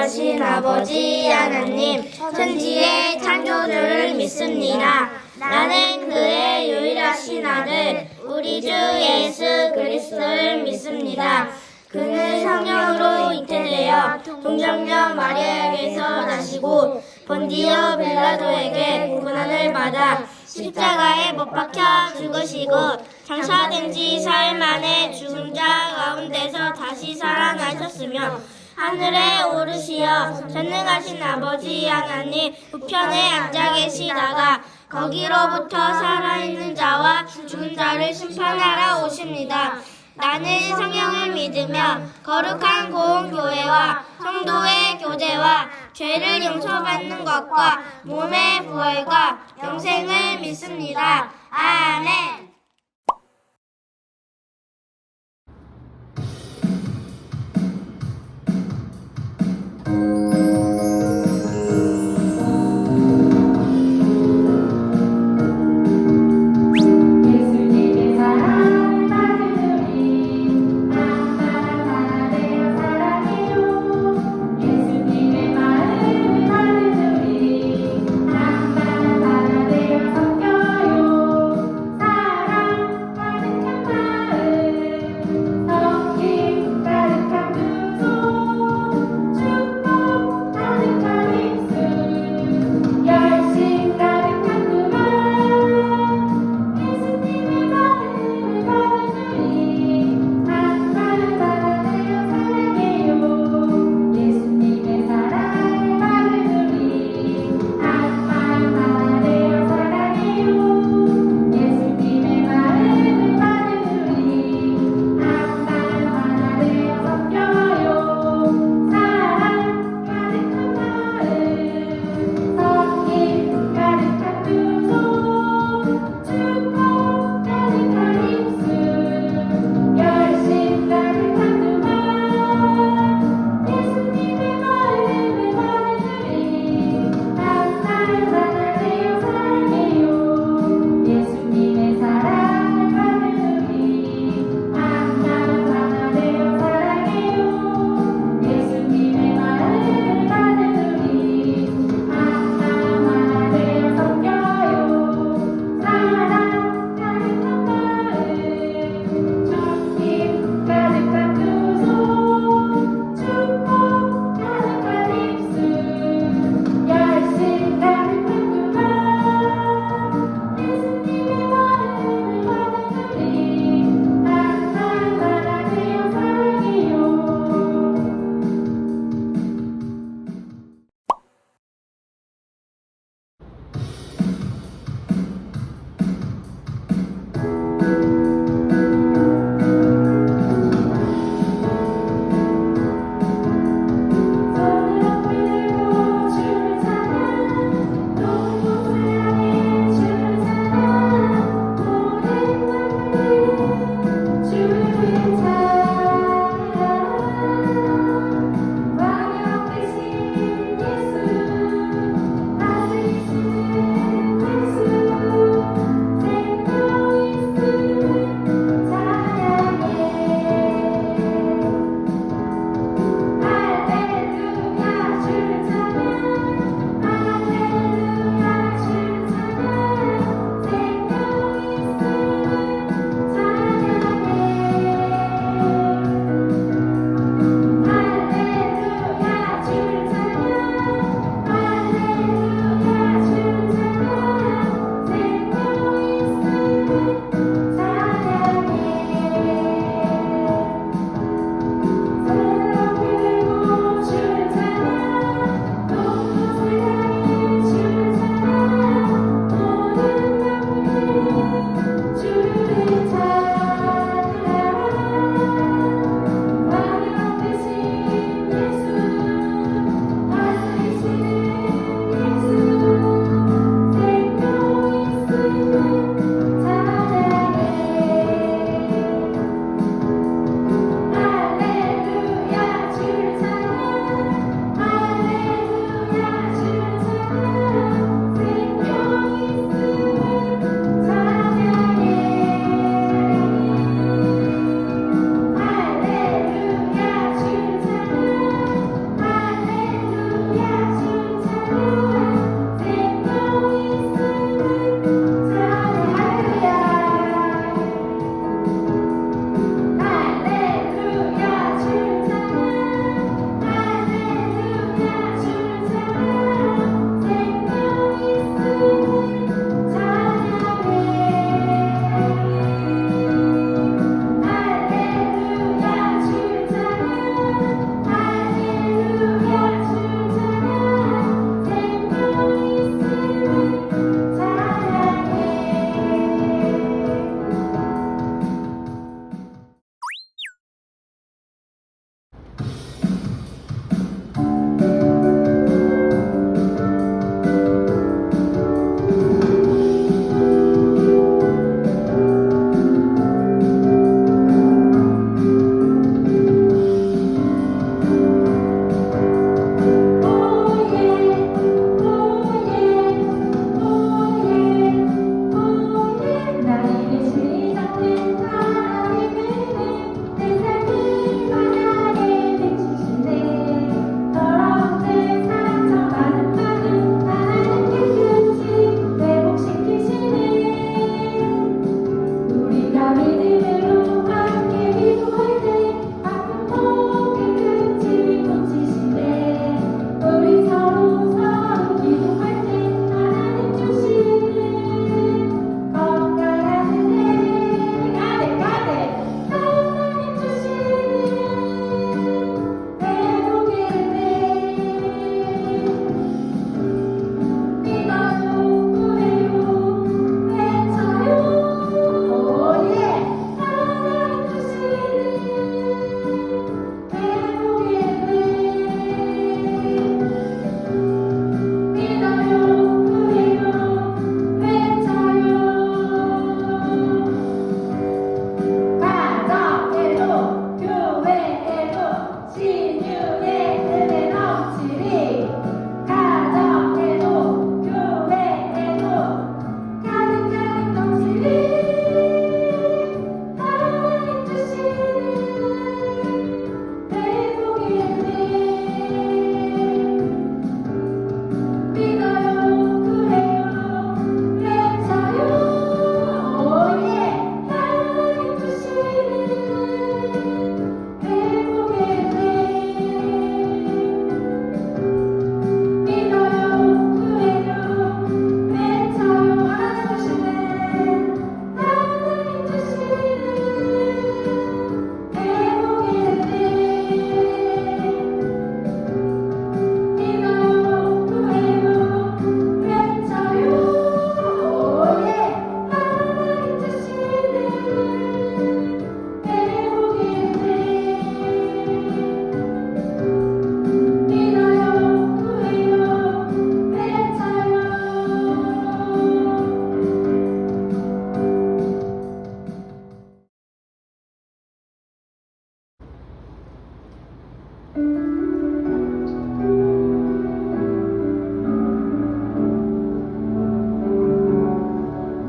유일하신 아버지 하나님, 천지의 창조주를 믿습니다. 나는 그의 유일하신 아들, 우리 주 예수 그리스도를 믿습니다. 그는 성령으로 잉태되어 동정녀 마리아에게서 나시고 본디오 빌라도에게 고난을 받아 십자가에 못 박혀 죽으시고 장사된 지 사흘 만에 죽은 자 가운데서 다시 살아나셨으며 하늘에 오르시어 전능하신 아버지 하나님 우편에 앉아 계시다가 거기로부터 살아있는 자와 죽은 자를 심판하러 오십니다. 나는 성령을 믿으며 거룩한 공교회와 성도의 교제와 죄를 용서받는 것과 몸의 부활과 영생을 믿습니다. 아멘.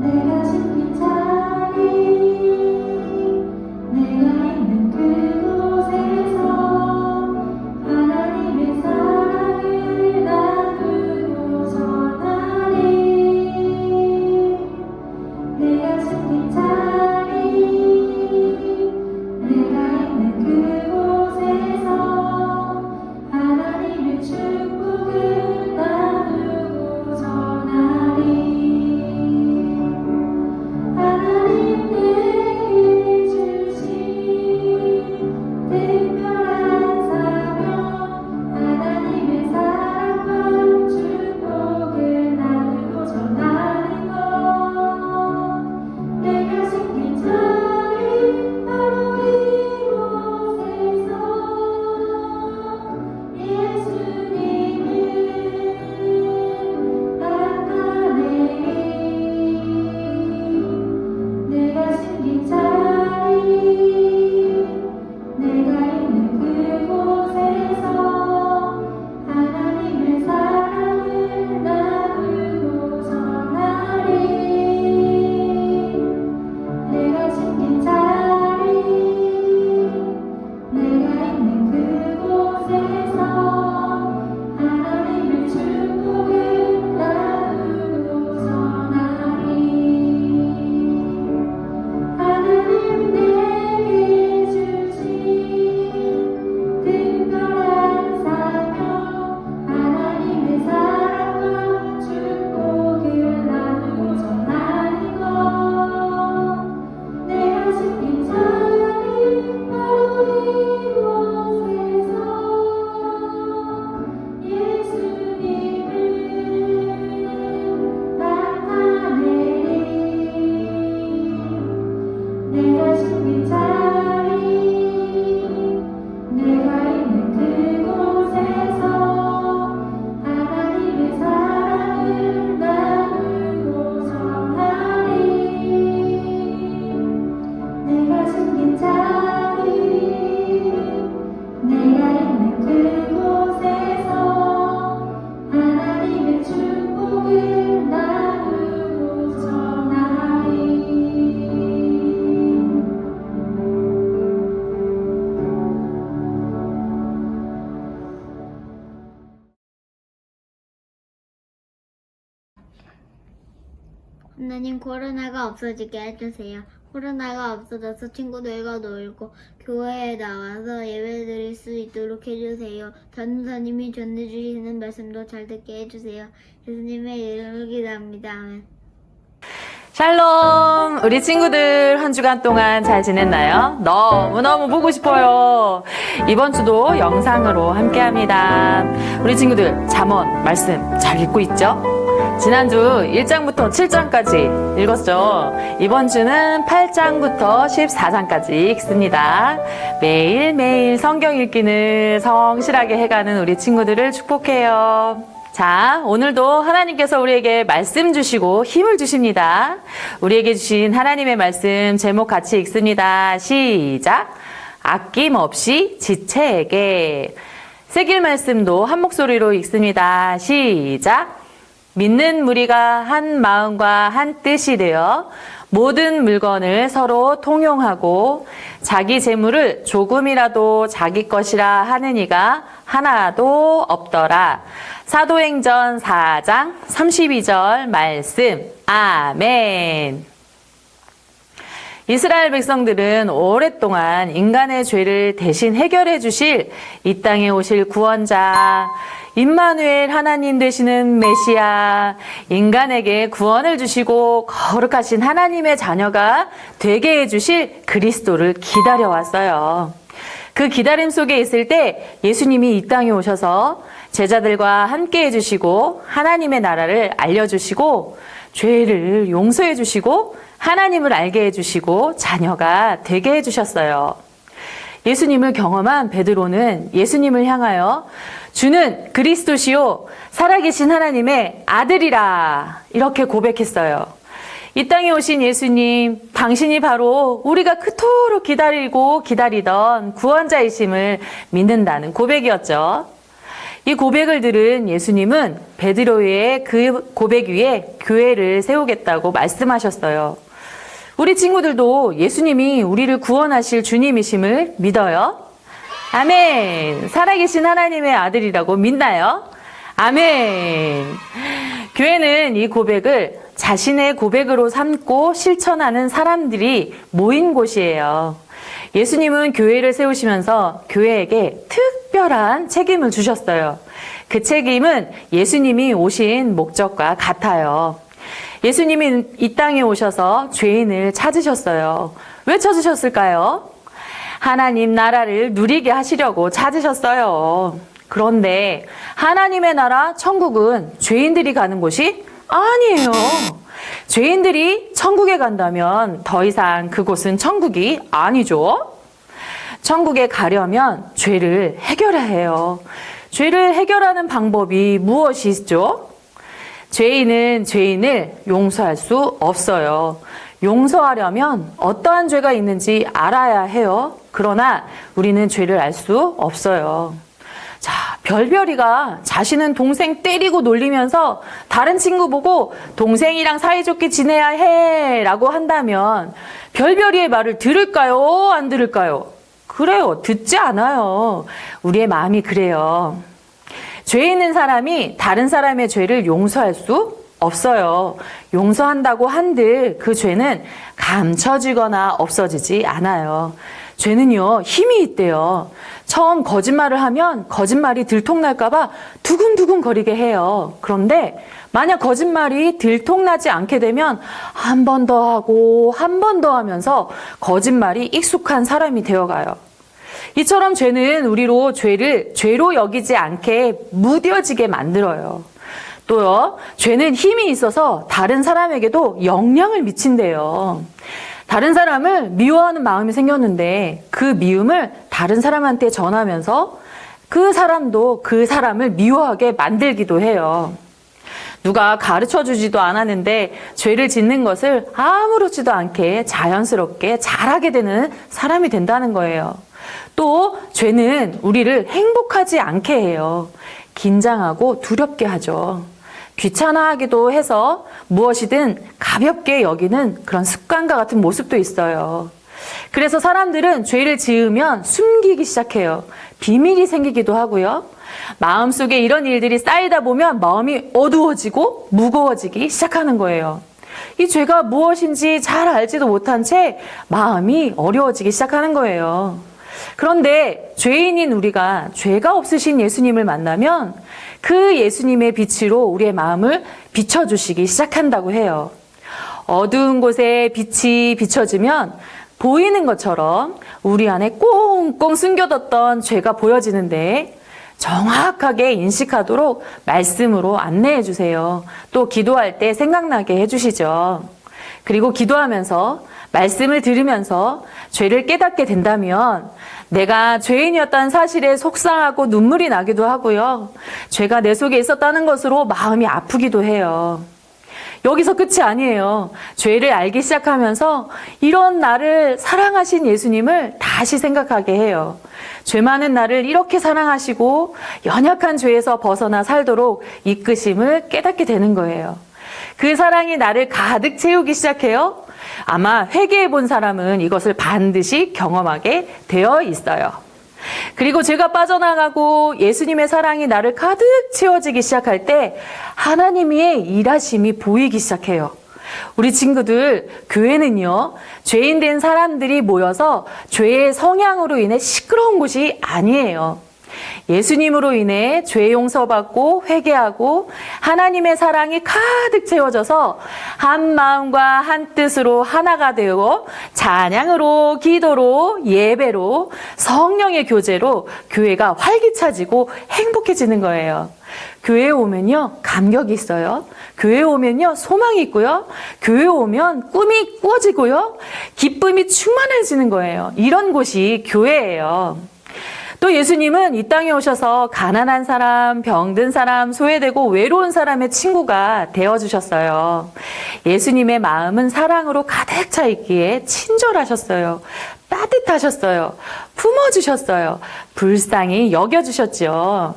내가 숨긴 자리 내가 있는 그곳에서 하나님의 사랑을 나누고 전하리 내가 숨긴 자리 내가 있는 그곳에서 하나님의 축복을 나누고 전하리 하나님 내게 주신 특별한 사명 하나님의 사랑과 축복을 나누고 전하는 것 내가 숨긴 자리 바로 이곳에서 예수님을 나타내리 내가 숨긴 자리 내가 있는 그곳에서 하나님의 사랑을 나누고 전하리 내가 숨긴 자리 내가 있는 그곳에서 하나님의 축복을 나누고 전하리 하나님 내게 주신 특별한 사명 하나님의 사랑과 축복을 나누고 전하는 것 내가 숨긴 자리 바로 이곳에서 예수님을 나타내리 내가 숨긴 자리 내가 있는 그곳에서 하나님의 사랑을 나누고 전하리 내가 숨긴 자리 내가 있는 그곳에서 하나님의 축복을 나누고 전하리 하나님 코로나가 없어지게 해주세요. 코로나가 없어져서 친구들과 놀고 교회에 나와서 예배 드릴 수 있도록 해주세요. 전도사님이 전해주시는 말씀도 잘 듣게 해주세요. 예수님의 이름을 기도합니다. 아멘. 샬롬! 우리 친구들 한 주간 동안 잘 지냈나요? 너무너무 보고 싶어요. 이번 주도 영상으로 함께 합니다. 우리 친구들 잠언 말씀 잘 읽고 있죠? 지난주 1장부터 7장까지 읽었죠? 이번 주는 8장부터 14장까지 읽습니다. 매일매일 성경 읽기는 성실하게 해가는 우리 친구들을 축복해요. 자, 오늘도 하나님께서 우리에게 말씀 주시고 힘을 주십니다. 우리에게 주신 하나님의 말씀 제목 같이 읽습니다. 시작! 아낌없이 지체에게. 새길 말씀도 한 목소리로 읽습니다. 시작! 믿는 무리가 한 마음과 한 뜻이 되어 모든 물건을 서로 통용하고 자기 재물을 조금이라도 자기 것이라 하는 이가 하나도 없더라. 사도행전 4장 32절 말씀. 아멘. 이스라엘 백성들은 오랫동안 인간의 죄를 대신 해결해 주실 이 땅에 오실 구원자, 임마누엘 하나님 되시는 메시아, 인간에게 구원을 주시고 거룩하신 하나님의 자녀가 되게 해주실 그리스도를 기다려왔어요. 그 기다림 속에 있을 때 예수님이 이 땅에 오셔서 제자들과 함께 해주시고 하나님의 나라를 알려주시고 죄를 용서해 주시고 하나님을 알게 해주시고 자녀가 되게 해주셨어요. 예수님을 경험한 베드로는 예수님을 향하여 주는 그리스도시요 살아계신 하나님의 아들이라 이렇게 고백했어요. 이 땅에 오신 예수님, 당신이 바로 우리가 그토록 기다리고 기다리던 구원자이심을 믿는다는 고백이었죠. 이 고백을 들은 예수님은 베드로의 그 고백 위에 교회를 세우겠다고 말씀하셨어요. 우리 친구들도 예수님이 우리를 구원하실 주님이심을 믿어요? 아멘. 살아계신 하나님의 아들이라고 믿나요? 아멘. 교회는 이 고백을 자신의 고백으로 삼고 실천하는 사람들이 모인 곳이에요. 예수님은 교회를 세우시면서 교회에게 특별한 책임을 주셨어요. 그 책임은 예수님이 오신 목적과 같아요. 예수님이 이 땅에 오셔서 죄인을 찾으셨어요. 왜 찾으셨을까요? 하나님 나라를 누리게 하시려고 찾으셨어요. 그런데 하나님의 나라 천국은 죄인들이 가는 곳이 아니에요. 죄인들이 천국에 간다면 더 이상 그곳은 천국이 아니죠. 천국에 가려면 죄를 해결해야 해요. 죄를 해결하는 방법이 무엇이죠? 죄인은 죄인을 용서할 수 없어요. 용서하려면 어떠한 죄가 있는지 알아야 해요. 그러나 우리는 죄를 알 수 없어요. 자, 별별이가 자신은 동생 때리고 놀리면서 다른 친구 보고 동생이랑 사이좋게 지내야 해 라고 한다면 별별이의 말을 들을까요? 안 들을까요? 그래요. 듣지 않아요. 우리의 마음이 그래요. 죄 있는 사람이 다른 사람의 죄를 용서할 수 없어요. 용서한다고 한들 그 죄는 감춰지거나 없어지지 않아요. 죄는요, 힘이 있대요. 처음 거짓말을 하면 거짓말이 들통날까봐 두근두근 거리게 해요. 그런데 만약 거짓말이 들통나지 않게 되면 한 번 더 하고 한 번 더 하면서 거짓말이 익숙한 사람이 되어가요. 이처럼 죄는 우리로 죄를 죄로 여기지 않게 무뎌지게 만들어요. 또요, 죄는 힘이 있어서 다른 사람에게도 영향을 미친대요. 다른 사람을 미워하는 마음이 생겼는데 그 미움을 다른 사람한테 전하면서 그 사람도 그 사람을 미워하게 만들기도 해요. 누가 가르쳐 주지도 않았는데 죄를 짓는 것을 아무렇지도 않게 자연스럽게 잘하게 되는 사람이 된다는 거예요. 또 죄는 우리를 행복하지 않게 해요. 긴장하고 두렵게 하죠. 귀찮아하기도 해서 무엇이든 가볍게 여기는 그런 습관과 같은 모습도 있어요. 그래서 사람들은 죄를 지으면 숨기기 시작해요. 비밀이 생기기도 하고요. 마음속에 이런 일들이 쌓이다 보면 마음이 어두워지고 무거워지기 시작하는 거예요. 이 죄가 무엇인지 잘 알지도 못한 채 마음이 어려워지기 시작하는 거예요. 그런데 죄인인 우리가 죄가 없으신 예수님을 만나면 그 예수님의 빛으로 우리의 마음을 비춰주시기 시작한다고 해요. 어두운 곳에 빛이 비춰지면 보이는 것처럼 우리 안에 꽁꽁 숨겨뒀던 죄가 보여지는데 정확하게 인식하도록 말씀으로 안내해 주세요. 또 기도할 때 생각나게 해주시죠. 그리고 기도하면서 말씀을 들으면서 죄를 깨닫게 된다면 내가 죄인이었다는 사실에 속상하고 눈물이 나기도 하고요. 죄가 내 속에 있었다는 것으로 마음이 아프기도 해요. 여기서 끝이 아니에요. 죄를 알기 시작하면서 이런 나를 사랑하신 예수님을 다시 생각하게 해요. 죄 많은 나를 이렇게 사랑하시고 연약한 죄에서 벗어나 살도록 이끄심을 깨닫게 되는 거예요. 그 사랑이 나를 가득 채우기 시작해요. 아마 회개해 본 사람은 이것을 반드시 경험하게 되어 있어요. 그리고 죄가 빠져나가고 예수님의 사랑이 나를 가득 채워지기 시작할 때 하나님의 일하심이 보이기 시작해요. 우리 친구들, 교회는요, 죄인 된 사람들이 모여서 죄의 성향으로 인해 시끄러운 곳이 아니에요. 예수님으로 인해 죄 용서받고 회개하고 하나님의 사랑이 가득 채워져서 한 마음과 한 뜻으로 하나가 되고 찬양으로, 기도로, 예배로, 성령의 교제로 교회가 활기차지고 행복해지는 거예요. 교회에 오면요, 감격이 있어요. 교회에 오면요, 소망이 있고요. 교회에 오면 꿈이 꾸어지고요. 기쁨이 충만해지는 거예요. 이런 곳이 교회예요. 또 또 예수님은 이 땅에 오셔서 가난한 사람, 병든 사람, 소외되고 외로운 사람의 친구가 되어주셨어요. 예수님의 마음은 사랑으로 가득 차 있기에 친절하셨어요. 따뜻하셨어요. 품어주셨어요. 불쌍히 여겨주셨죠.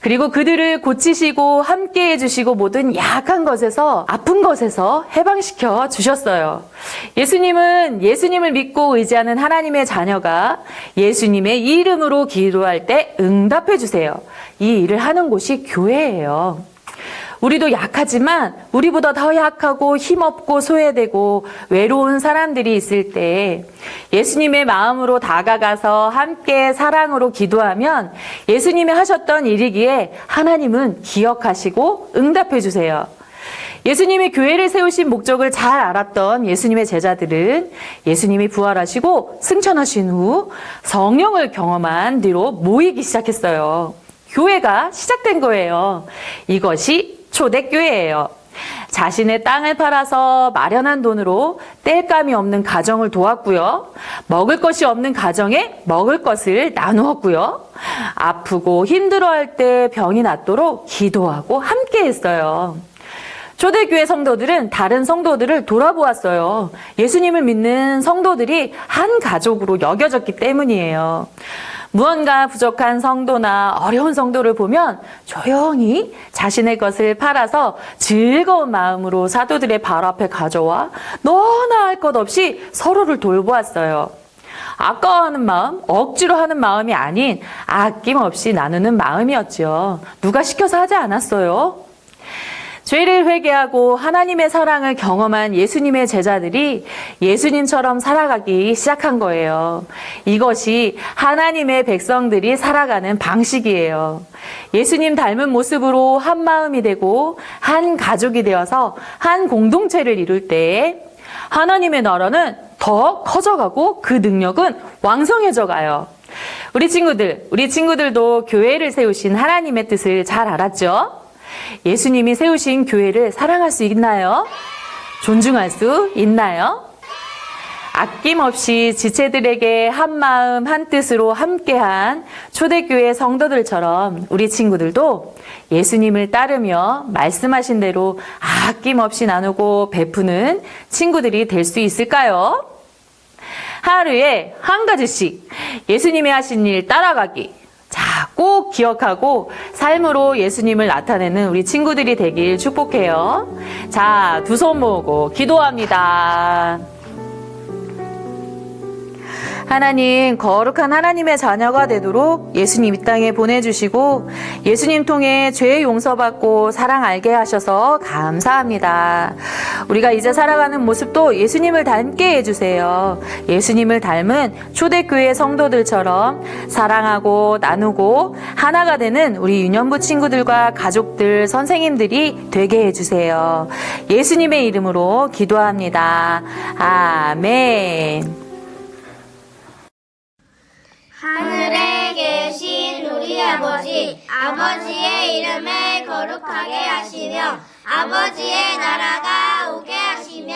그리고 그들을 고치시고 함께 해주시고 모든 약한 것에서 아픈 것에서 해방시켜 주셨어요. 예수님은 예수님을 믿고 의지하는 하나님의 자녀가 예수님의 이름으로 기도할 때 응답해 주세요. 이 일을 하는 곳이 교회예요. 우리도 약하지만 우리보다 더 약하고 힘없고 소외되고 외로운 사람들이 있을 때 예수님의 마음으로 다가가서 함께 사랑으로 기도하면 예수님이 하셨던 일이기에 하나님은 기억하시고 응답해 주세요. 예수님이 교회를 세우신 목적을 잘 알았던 예수님의 제자들은 예수님이 부활하시고 승천하신 후 성령을 경험한 뒤로 모이기 시작했어요. 교회가 시작된 거예요. 이것이 초대교회예요. 자신의 땅을 팔아서 마련한 돈으로 땔감이 없는 가정을 도왔고요. 먹을 것이 없는 가정에 먹을 것을 나누었고요. 아프고 힘들어할 때 병이 낫도록 기도하고 함께 했어요. 초대교회 성도들은 다른 성도들을 돌아보았어요. 예수님을 믿는 성도들이 한 가족으로 여겨졌기 때문이에요. 무언가 부족한 성도나 어려운 성도를 보면 조용히 자신의 것을 팔아서 즐거운 마음으로 사도들의 발 앞에 가져와 너나 할 것 없이 서로를 돌보았어요. 아까워하는 마음, 억지로 하는 마음이 아닌 아낌없이 나누는 마음이었죠. 누가 시켜서 하지 않았어요. 죄를 회개하고 하나님의 사랑을 경험한 예수님의 제자들이 예수님처럼 살아가기 시작한 거예요. 이것이 하나님의 백성들이 살아가는 방식이에요. 예수님 닮은 모습으로 한 마음이 되고 한 가족이 되어서 한 공동체를 이룰 때 하나님의 나라는 더 커져가고 그 능력은 왕성해져 가요. 우리 친구들도 교회를 세우신 하나님의 뜻을 잘 알았죠? 예수님이 세우신 교회를 사랑할 수 있나요? 존중할 수 있나요? 아낌없이 지체들에게 한 마음 한 뜻으로 함께한 초대교회 성도들처럼 우리 친구들도 예수님을 따르며 말씀하신 대로 아낌없이 나누고 베푸는 친구들이 될 수 있을까요? 하루에 한 가지씩 예수님이 하신 일 따라가기. 자, 꼭 기억하고 삶으로 예수님을 나타내는 우리 친구들이 되길 축복해요. 자, 두 손 모으고 기도합니다. 하나님, 거룩한 하나님의 자녀가 되도록 예수님 이 땅에 보내주시고 예수님 통해 죄 용서받고 사랑 알게 하셔서 감사합니다. 우리가 이제 살아가는 모습도 예수님을 닮게 해주세요. 예수님을 닮은 초대교회 성도들처럼 사랑하고 나누고 하나가 되는 우리 유년부 친구들과 가족들, 선생님들이 되게 해주세요. 예수님의 이름으로 기도합니다. 아멘. 하늘에 계신 우리 아버지, 아버지의 이름을 거룩하게 하시며 아버지의 나라가 오게 하시며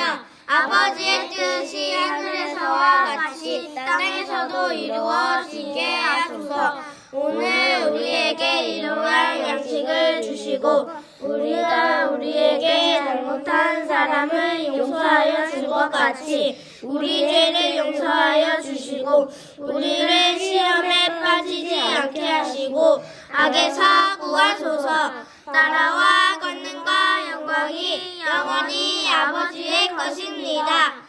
아버지의 뜻이 하늘에서와 같이 땅에서도 이루어지게 하소서. 오늘 우리에게 일용할 양식을 주시고 우리가 우리에게 잘못한 사람을 용서하여 준 것 같이 우리 죄를 용서하여 주시고 우리를 시험에 빠지지 않게 하시고 악에서 구하소서. 나라와 권능과 영광이 영원히 아버지의 것입니다.